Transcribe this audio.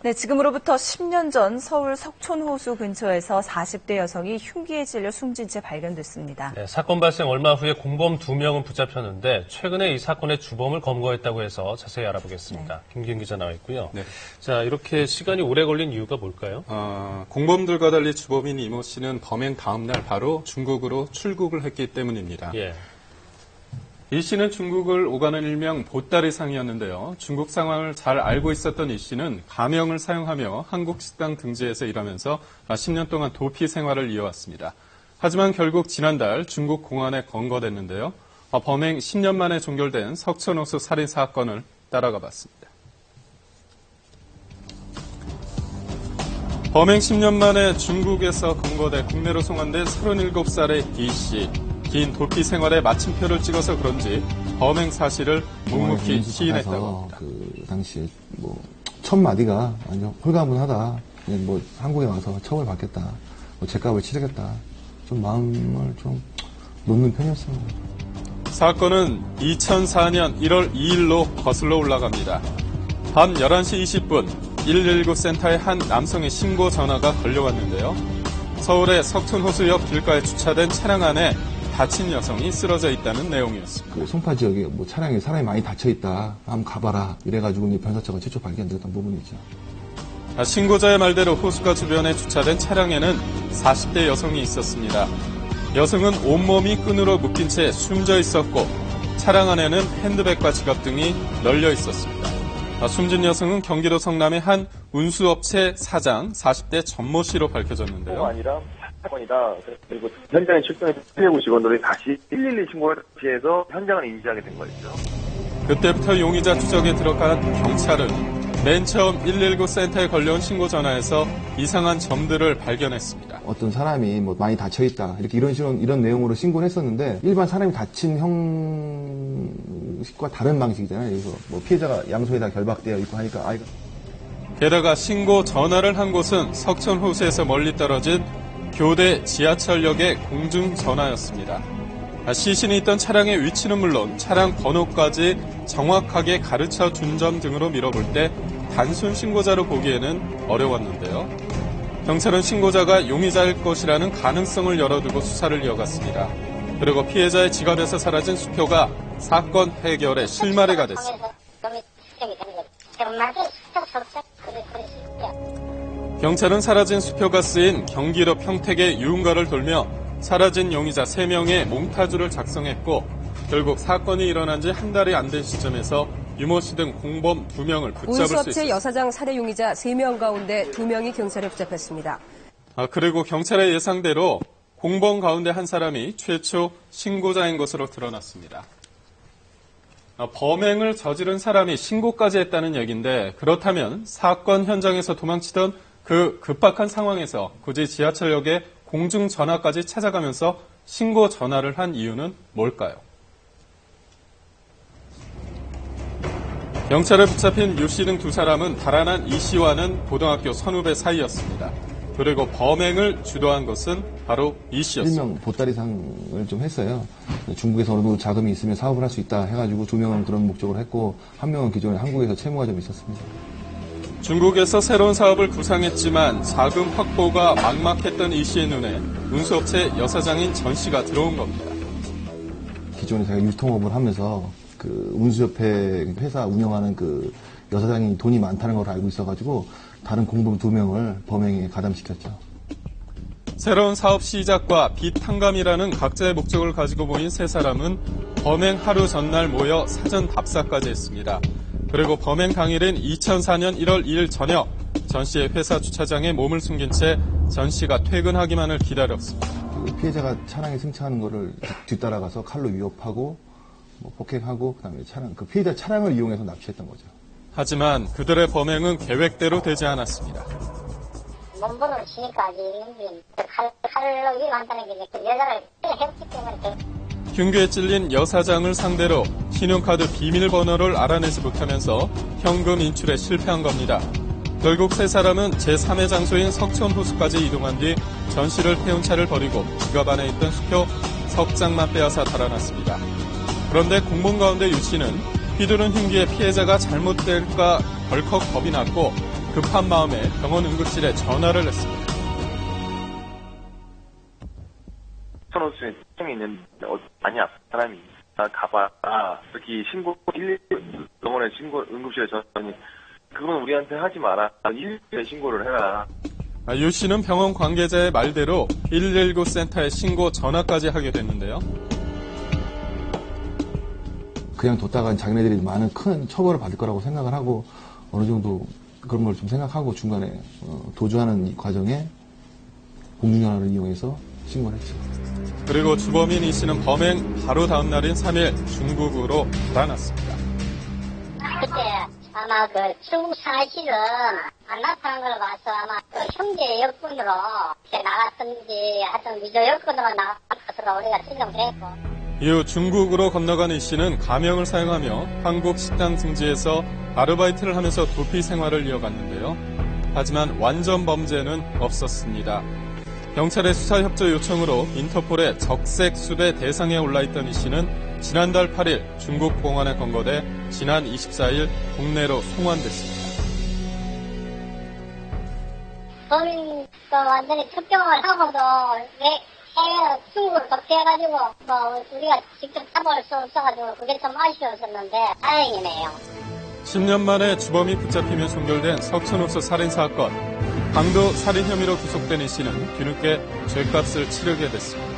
네, 지금으로부터 10년 전 서울 석촌호수 근처에서 40대 여성이 흉기에 찔려 숨진 채 발견됐습니다. 네, 사건 발생 얼마 후에 공범 2명은 붙잡혔는데 최근에 이 사건의 주범을 검거했다고 해서 자세히 알아보겠습니다. 네. 김기현 기자 나와 있고요. 네. 자, 이렇게 시간이 오래 걸린 이유가 뭘까요? 공범들과 달리 주범인 이모 씨는 범행 다음 날 바로 중국으로 출국을 했기 때문입니다. 예. 이 씨는 중국을 오가는 일명 보따리상이었는데요. 중국 상황을 잘 알고 있었던 이 씨는 가명을 사용하며 한국 식당 등지에서 일하면서 10년 동안 도피 생활을 이어왔습니다. 하지만 결국 지난달 중국 공안에 검거됐는데요. 범행 10년 만에 종결된 석촌호수 살인 사건을 따라가 봤습니다. 범행 10년 만에 중국에서 검거돼 국내로 송환된 37살의 이 씨. 긴 도피 생활에 마침표를 찍어서 그런지 범행 사실을 묵묵히 시인했다고 합니다. 그 당시에 첫 마디가 완전 홀가분하다. 한국에 와서 처벌 받겠다. 죗값을 치르겠다. 좀 마음을 좀 놓는 편이었습니다. 사건은 2004년 1월 2일로 거슬러 올라갑니다. 밤 11시 20분 119 센터에 한 남성의 신고 전화가 걸려왔는데요. 서울의 석촌호수역 길가에 주차된 차량 안에 다친 여성이 쓰러져 있다는 내용이었습니다. 그 송파 지역에 차량에 사람이 많이 다쳐 있다. 한번 가봐라. 이래가지고 변사차가 최초 발견됐던 부분이죠. 신고자의 말대로 호수가 주변에 주차된 차량에는 40대 여성이 있었습니다. 여성은 온몸이 끈으로 묶인 채 숨져 있었고 차량 안에는 핸드백과 지갑 등이 널려 있었습니다. 숨진 여성은 경기도 성남의 한 운수업체 사장 40대 전모 씨로 밝혀졌는데요. 아니라 사건이다. 그리고 현장에 출동해서 피해구 직원들이 다시 112 신고를 피해서 현장을 인지하게 된 거였죠. 그때부터 용의자 추적에 들어간 경찰은 맨 처음 119 센터에 걸려온 신고 전화에서 이상한 점들을 발견했습니다. 어떤 사람이 많이 다쳐 있다. 이런 내용으로 신고를 했었는데 일반 사람이 다친 형식과 다른 방식이잖아요. 그래서 피해자가 양손에다 결박되어 있고 하니까 아이가. 게다가 신고 전화를 한 곳은 석촌호수에서 멀리 떨어진 교대 지하철역의 공중전화였습니다. 시신이 있던 차량의 위치는 물론 차량 번호까지 정확하게 가르쳐 준 점 등으로 밀어볼 때 단순 신고자로 보기에는 어려웠는데요. 경찰은 신고자가 용의자일 것이라는 가능성을 열어두고 수사를 이어갔습니다. 그리고 피해자의 지갑에서 사라진 수표가 사건 해결의 실마리가 됐습니다. 경찰은 사라진 수표가 쓰인 경기도 평택의 유흥가를 돌며 사라진 용의자 3명의 몽타주를 작성했고 결국 사건이 일어난 지 한 달이 안 된 시점에서 유모 씨 등 공범 2명을 붙잡을 수 있었습니다. 운수업체 여사장 살해 용의자 3명 가운데 2명이 경찰에 붙잡혔습니다. 그리고 경찰의 예상대로 공범 가운데 한 사람이 최초 신고자인 것으로 드러났습니다. 범행을 저지른 사람이 신고까지 했다는 얘기인데 그렇다면 사건 현장에서 도망치던 그 급박한 상황에서 굳이 지하철역에 공중전화까지 찾아가면서 신고 전화를 한 이유는 뭘까요? 경찰에 붙잡힌 유 씨 등 2사람은 달아난 이 씨와는 고등학교 선후배 사이였습니다. 그리고 범행을 주도한 것은 바로 이 씨였습니다. 일명 보따리상을 좀 했어요. 중국에서 어느 정도 자금이 있으면 사업을 할 수 있다 해가지고 2명은 그런 목적으로 했고 1명은 기존에 한국에서 채무가 좀 있었습니다. 중국에서 새로운 사업을 구상했지만 자금 확보가 막막했던 이 씨의 눈에 운수업체 여사장인 전 씨가 들어온 겁니다. 기존에 제가 유통업을 하면서 그 운수협회 회사 운영하는 그 여사장이 돈이 많다는 걸 알고 있어가지고 다른 공범 2명을 범행에 가담시켰죠. 새로운 사업 시작과 빚 탕감이라는 각자의 목적을 가지고 모인 3사람은 범행 하루 전날 모여 사전 답사까지 했습니다. 그리고 범행 당일인 2004년 1월 2일 저녁 전 씨의 회사 주차장에 몸을 숨긴 채 전 씨가 퇴근하기만을 기다렸습니다. 그 피해자가 차량에 승차하는 거를 뒤따라가서 칼로 위협하고 폭행하고 그다음에 그 피해자 차량을 이용해서 납치했던 거죠. 하지만 그들의 범행은 계획대로 되지 않았습니다. 몸번호를 치니까 칼로 위협한다는 게 여자를 해봤기 때문에. 흉기에 찔린 여사장을 상대로 신용카드 비밀번호를 알아내지 못하면서 현금 인출에 실패한 겁니다. 결국 3사람은 제3의 장소인 석촌호수까지 이동한 뒤 전 씨를 태운 차를 버리고 지갑 안에 있던 수표 석 장만 빼앗아 달아났습니다. 그런데 공범 가운데 유 씨는 휘두른 흉기에 피해자가 잘못될까 덜컥 겁이 났고 급한 마음에 병원 응급실에 전화를 했습니다. 석촌호수에 형이 있는데 많이 아픈 사람이 가봐라. 이렇게 신고 119 병원에 신고 응급실에 전화니 그건 우리한테 하지 마라. 119에 신고를 해라. 유 씨는 병원 관계자의 말대로 119 센터에 신고 전화까지 하게 됐는데요. 그냥 뒀다가 자기네들이 많은 큰 처벌을 받을 거라고 생각을 하고 어느 정도 그런 걸 좀 생각하고 중간에 도주하는 이 과정에 공중전화를 이용해서 신고를 했죠. 그리고 주범인 이 씨는 범행 바로 다음 날인 3일 중국으로 달아났습니다. 그때 아마 그 중국 상하이실은 안 나타난 걸 봐서 아마 그 형제 여권으로 나갔던지 하여튼 위조 여권으로 나간 것으로 우리가 추정됐고. 이후 중국으로 건너간 이 씨는 가명을 사용하며 한국 식당 등지에서 아르바이트를 하면서 도피 생활을 이어갔는데요. 하지만 완전 범죄는 없었습니다. 경찰의 수사 협조 요청으로 인터폴의 적색 수배 대상에 올라있던 이 씨는 지난달 8일 중국 공안에 건거돼 지난 24일 국내로 송환됐습니다. 범인도 완전히 특정을 하고도 왜 중국을 도피해가지고 우리가 직접 잡아올 수 없어가지고 그게 좀 아쉬웠었는데 다행이네요. 10년 만에 주범이 붙잡히며 종결된 석촌호수 살인사건. 강도 살인 혐의로 구속된 이 씨는 뒤늦게 죗값을 치르게 됐습니다.